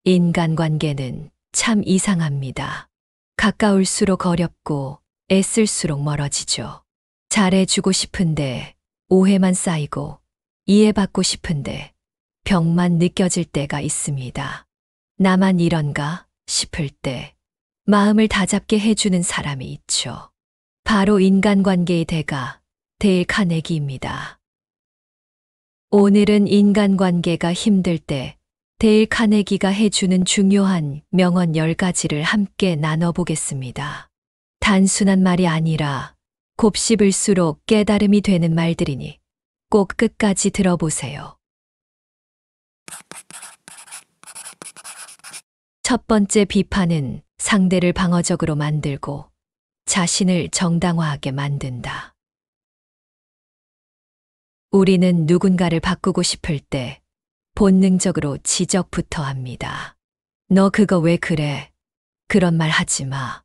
인간관계는 참 이상합니다. 가까울수록 어렵고 애쓸수록 멀어지죠. 잘해주고 싶은데 오해만 쌓이고 이해받고 싶은데 벽만 느껴질 때가 있습니다. 나만 이런가 싶을 때 마음을 다잡게 해주는 사람이 있죠. 바로 인간관계의 대가 데일 카네기입니다. 오늘은 인간관계가 힘들 때 데일 카네기가 해주는 중요한 명언 10가지를 함께 나눠보겠습니다. 단순한 말이 아니라 곱씹을수록 깨달음이 되는 말들이니 꼭 끝까지 들어보세요. 첫 번째 비판은 상대를 방어적으로 만들고 자신을 정당화하게 만든다. 우리는 누군가를 바꾸고 싶을 때 본능적으로 지적부터 합니다. 너 그거 왜 그래? 그런 말 하지 마.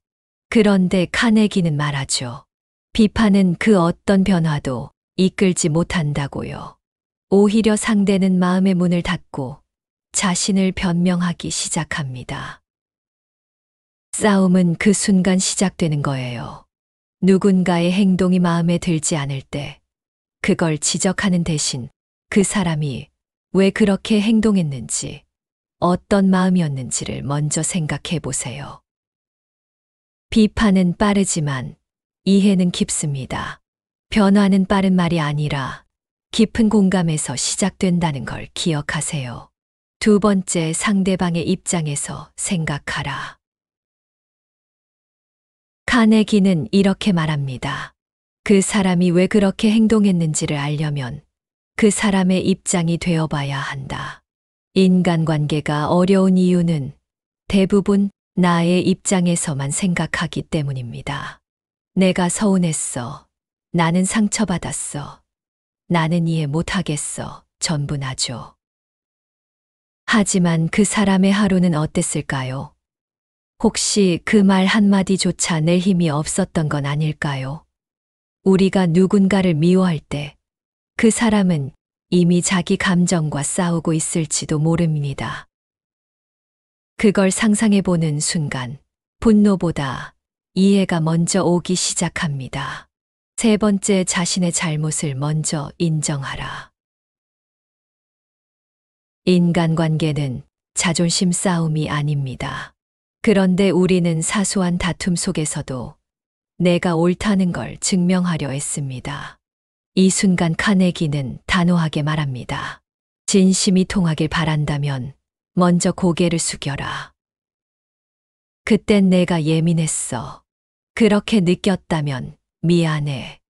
그런데 카네기는 말하죠. 비판은 그 어떤 변화도 이끌지 못한다고요. 오히려 상대는 마음의 문을 닫고 자신을 변명하기 시작합니다. 싸움은 그 순간 시작되는 거예요. 누군가의 행동이 마음에 들지 않을 때 그걸 지적하는 대신 그 사람이 왜 그렇게 행동했는지, 어떤 마음이었는지를 먼저 생각해 보세요. 비판은 빠르지만 이해는 깊습니다. 변화는 빠른 말이 아니라 깊은 공감에서 시작된다는 걸 기억하세요. 두 번째, 상대방의 입장에서 생각하라. 카네기는 이렇게 말합니다. 그 사람이 왜 그렇게 행동했는지를 알려면 그 사람의 입장이 되어봐야 한다. 인간관계가 어려운 이유는 대부분 나의 입장에서만 생각하기 때문입니다. 내가 서운했어. 나는 상처받았어. 나는 이해 못하겠어. 전부 나죠. 하지만 그 사람의 하루는 어땠을까요? 혹시 그 말 한마디조차 낼 힘이 없었던 건 아닐까요? 우리가 누군가를 미워할 때 그 사람은 이미 자기 감정과 싸우고 있을지도 모릅니다. 그걸 상상해 보는 순간 분노보다 이해가 먼저 오기 시작합니다. 세 번째, 자신의 잘못을 먼저 인정하라. 인간관계는 자존심 싸움이 아닙니다. 그런데 우리는 사소한 다툼 속에서도 내가 옳다는 걸 증명하려 했습니다. 이 순간 카네기는 단호하게 말합니다. 진심이 통하길 바란다면 먼저 고개를 숙여라. 그땐 내가 예민했어. 그렇게 느꼈다면 미안해.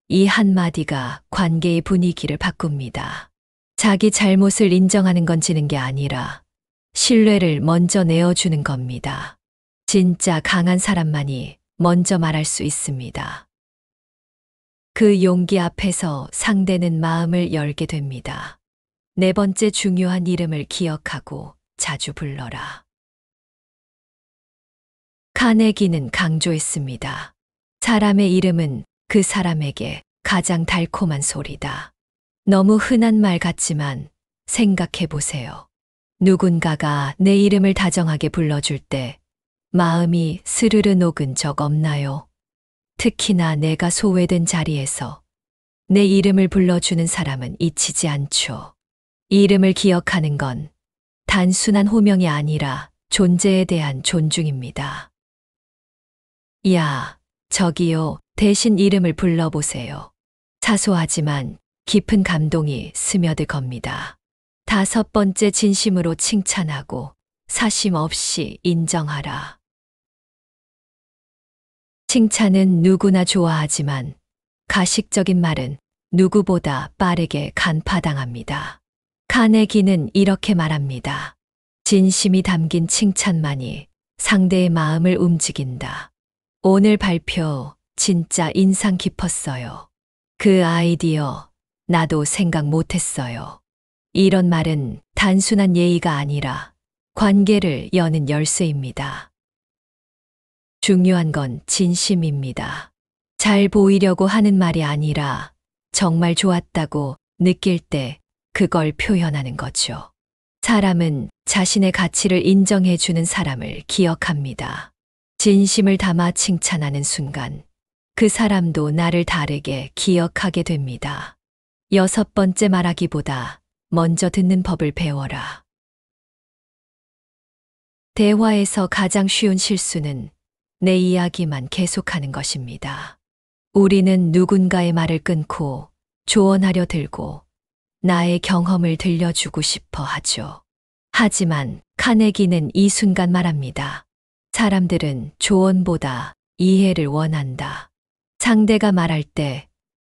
이 한마디가 관계의 분위기를 바꿉니다. 자기 잘못을 인정하는 건 지는 게 아니라 신뢰를 먼저 내어주는 겁니다. 진짜 강한 사람만이 먼저 말할 수 있습니다. 그 용기 앞에서 상대는 마음을 열게 됩니다. 네 번째, 중요한 이름을 기억하고 자주 불러라. 카네기는 강조했습니다. 사람의 이름은 그 사람에게 가장 달콤한 소리다. 너무 흔한 말 같지만 생각해 보세요. 누군가가 내 이름을 다정하게 불러줄 때 마음이 스르르 녹은 적 없나요? 특히나 내가 소외된 자리에서 내 이름을 불러주는 사람은 잊히지 않죠. 이름을 기억하는 건 단순한 호명이 아니라 존재에 대한 존중입니다. 야, 저기요, 대신 이름을 불러보세요. 사소하지만 깊은 감동이 스며들 겁니다. 다섯 번째, 진심으로 칭찬하고 사심 없이 인정하라. 칭찬은 누구나 좋아하지만 가식적인 말은 누구보다 빠르게 간파당합니다. 카네기는 이렇게 말합니다. 진심이 담긴 칭찬만이 상대의 마음을 움직인다. 오늘 발표 진짜 인상 깊었어요. 그 아이디어 나도 생각 못했어요. 이런 말은 단순한 예의가 아니라 관계를 여는 열쇠입니다. 중요한 건 진심입니다. 잘 보이려고 하는 말이 아니라 정말 좋았다고 느낄 때 그걸 표현하는 거죠. 사람은 자신의 가치를 인정해주는 사람을 기억합니다. 진심을 담아 칭찬하는 순간 그 사람도 나를 다르게 기억하게 됩니다. 6번째, 말하기보다 먼저 듣는 법을 배워라. 대화에서 가장 쉬운 실수는 내 이야기만 계속하는 것입니다. 우리는 누군가의 말을 끊고 조언하려 들고 나의 경험을 들려주고 싶어 하죠. 하지만 카네기는 이 순간 말합니다. 사람들은 조언보다 이해를 원한다. 상대가 말할 때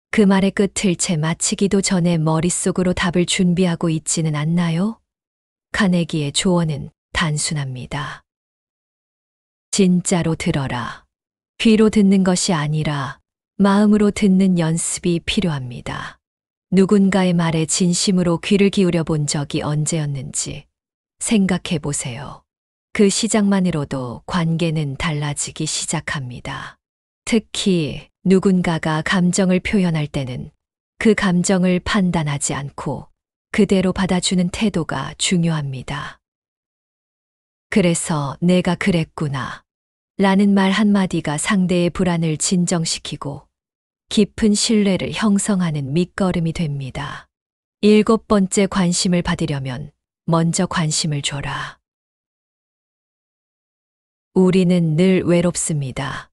그 말의 끝을 채 마치기도 전에 머릿속으로 답을 준비하고 있지는 않나요? 카네기의 조언은 단순합니다. 진짜로 들어라. 귀로 듣는 것이 아니라 마음으로 듣는 연습이 필요합니다. 누군가의 말에 진심으로 귀를 기울여 본 적이 언제였는지 생각해 보세요. 그 시작만으로도 관계는 달라지기 시작합니다. 특히 누군가가 감정을 표현할 때는 그 감정을 판단하지 않고 그대로 받아주는 태도가 중요합니다. 그래서 내가 그랬구나 라는 말 한마디가 상대의 불안을 진정시키고 깊은 신뢰를 형성하는 밑거름이 됩니다. 7번째, 관심을 받으려면 먼저 관심을 줘라. 우리는 늘 외롭습니다.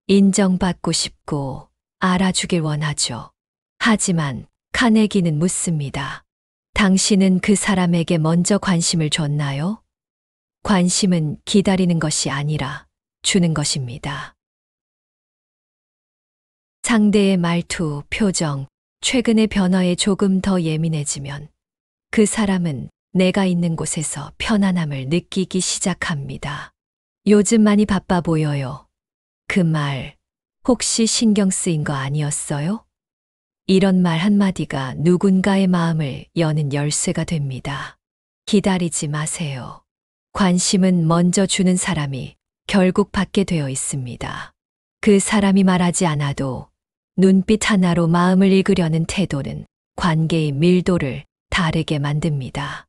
인정받고 싶고 알아주길 원하죠. 하지만 카네기는 묻습니다. 당신은 그 사람에게 먼저 관심을 줬나요? 관심은 기다리는 것이 아니라 주는 것입니다. 상대의 말투, 표정, 최근의 변화에 조금 더 예민해지면 그 사람은 내가 있는 곳에서 편안함을 느끼기 시작합니다. 요즘 많이 바빠 보여요. 그 말 혹시 신경 쓰인 거 아니었어요? 이런 말 한마디가 누군가의 마음을 여는 열쇠가 됩니다. 기다리지 마세요. 관심은 먼저 주는 사람이 결국 받게 되어 있습니다. 그 사람이 말하지 않아도 눈빛 하나로 마음을 읽으려는 태도는 관계의 밀도를 다르게 만듭니다.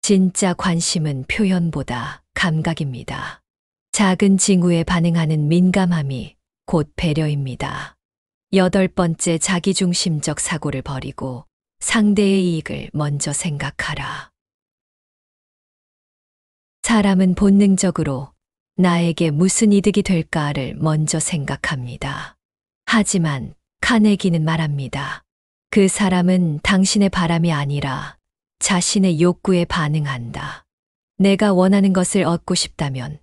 진짜 관심은 표현보다 감각입니다. 작은 징후에 반응하는 민감함이 곧 배려입니다. 8번째, 자기중심적 사고를 버리고 상대의 이익을 먼저 생각하라. 사람은 본능적으로 나에게 무슨 이득이 될까를 먼저 생각합니다. 하지만 카네기는 말합니다. 그 사람은 당신의 바람이 아니라 자신의 욕구에 반응한다. 내가 원하는 것을 얻고 싶다면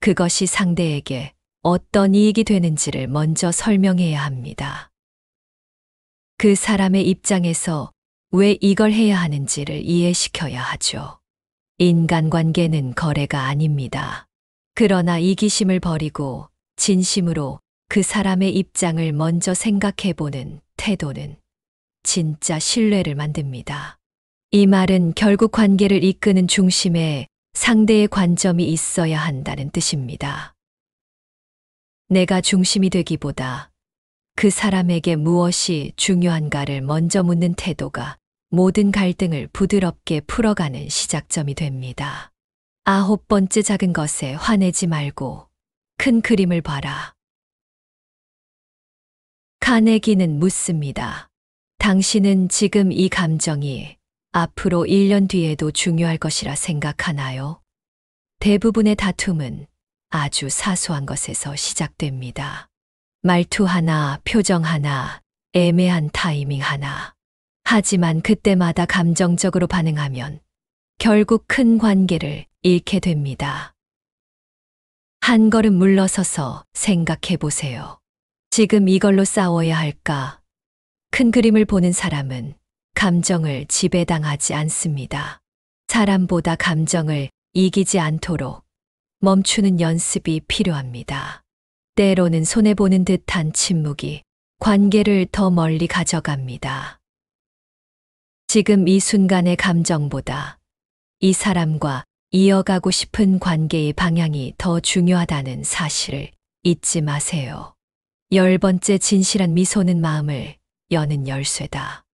그것이 상대에게 어떤 이익이 되는지를 먼저 설명해야 합니다. 그 사람의 입장에서 왜 이걸 해야 하는지를 이해시켜야 하죠. 인간관계는 거래가 아닙니다. 그러나 이기심을 버리고 진심으로 그 사람의 입장을 먼저 생각해보는 태도는 진짜 신뢰를 만듭니다. 이 말은 결국 관계를 이끄는 중심에 상대의 관점이 있어야 한다는 뜻입니다. 내가 중심이 되기보다 그 사람에게 무엇이 중요한가를 먼저 묻는 태도가 모든 갈등을 부드럽게 풀어가는 시작점이 됩니다. 9번째, 작은 것에 화내지 말고 큰 그림을 봐라. 카네기는 묻습니다. 당신은 지금 이 감정이 앞으로 1년 뒤에도 중요할 것이라 생각하나요? 대부분의 다툼은 아주 사소한 것에서 시작됩니다. 말투 하나, 표정 하나, 애매한 타이밍 하나. 하지만 그때마다 감정적으로 반응하면 결국 큰 관계를 잃게 됩니다. 한 걸음 물러서서 생각해 보세요. 지금 이걸로 싸워야 할까? 큰 그림을 보는 사람은 감정을 지배당하지 않습니다. 사람보다 감정을 이기지 않도록 멈추는 연습이 필요합니다. 때로는 손해보는 듯한 침묵이 관계를 더 멀리 가져갑니다. 지금 이 순간의 감정보다 이 사람과 이어가고 싶은 관계의 방향이 더 중요하다는 사실을 잊지 마세요. 10번째, 진실한 미소는 마음을 여는 열쇠다.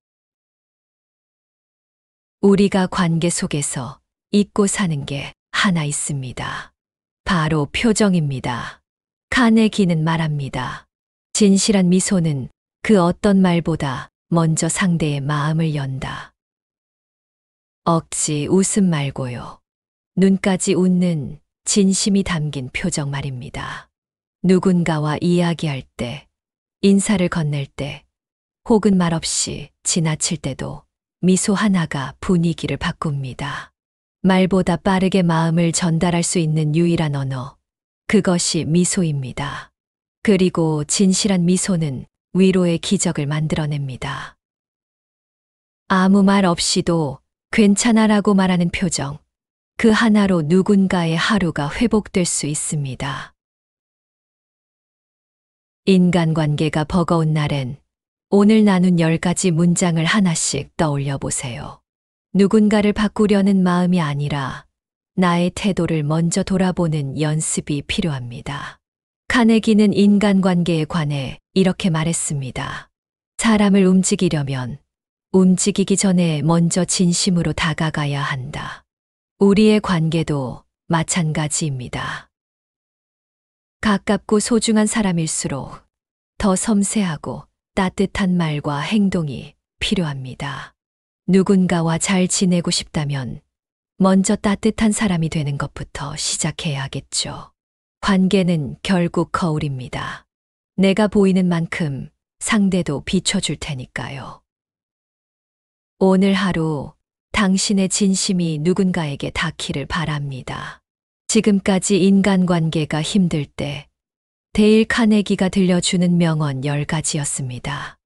우리가 관계 속에서 잊고 사는 게 하나 있습니다. 바로 표정입니다. 카네기는 말합니다. 진실한 미소는 그 어떤 말보다 먼저 상대의 마음을 연다. 억지 웃음 말고요. 눈까지 웃는 진심이 담긴 표정 말입니다. 누군가와 이야기할 때, 인사를 건넬 때, 혹은 말없이 지나칠 때도 미소 하나가 분위기를 바꿉니다. 말보다 빠르게 마음을 전달할 수 있는 유일한 언어, 그것이 미소입니다. 그리고 진실한 미소는 위로의 기적을 만들어냅니다. 아무 말 없이도 괜찮아라고 말하는 표정, 그 하나로 누군가의 하루가 회복될 수 있습니다. 인간관계가 버거운 날엔 오늘 나눈 10가지 문장을 하나씩 떠올려 보세요. 누군가를 바꾸려는 마음이 아니라 나의 태도를 먼저 돌아보는 연습이 필요합니다. 카네기는 인간관계에 관해 이렇게 말했습니다. 사람을 움직이려면 움직이기 전에 먼저 진심으로 다가가야 한다. 우리의 관계도 마찬가지입니다. 가깝고 소중한 사람일수록 더 섬세하고 따뜻한 말과 행동이 필요합니다. 누군가와 잘 지내고 싶다면 먼저 따뜻한 사람이 되는 것부터 시작해야 하겠죠. 관계는 결국 거울입니다. 내가 보이는 만큼 상대도 비춰줄 테니까요. 오늘 하루 당신의 진심이 누군가에게 닿기를 바랍니다. 지금까지 인간관계가 힘들 때 데일 카네기가 들려주는 명언 10가지였습니다.